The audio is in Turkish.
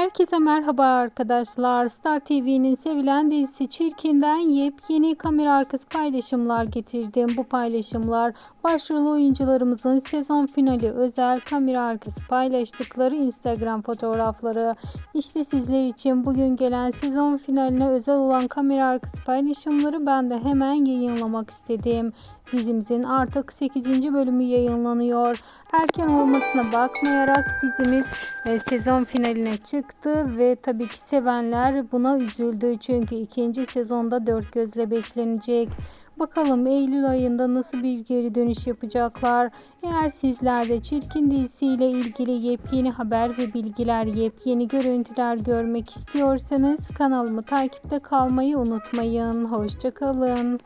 Herkese merhaba arkadaşlar. Star TV'nin sevilen dizisi Çirkin'den yepyeni kamera arkası paylaşımlar getirdim. Bu paylaşımlar başrol oyuncularımızın sezon finali özel kamera arkası paylaştıkları Instagram fotoğrafları. İşte sizler için bugün gelen sezon finaline özel olan kamera arkası paylaşımları ben de hemen yayınlamak istedim. Dizimizin artık 8. bölümü yayınlanıyor. Erken olmasına bakmayarak dizimiz sezon finaline çıktı ve tabii ki sevenler buna üzüldü. Çünkü ikinci sezonda dört gözle beklenecek. Bakalım Eylül ayında nasıl bir geri dönüş yapacaklar. Eğer sizler de Çirkin dizisiyle ilgili yepyeni haber ve bilgiler, yepyeni görüntüler görmek istiyorsanız kanalımı takipte kalmayı unutmayın. Hoşça kalın.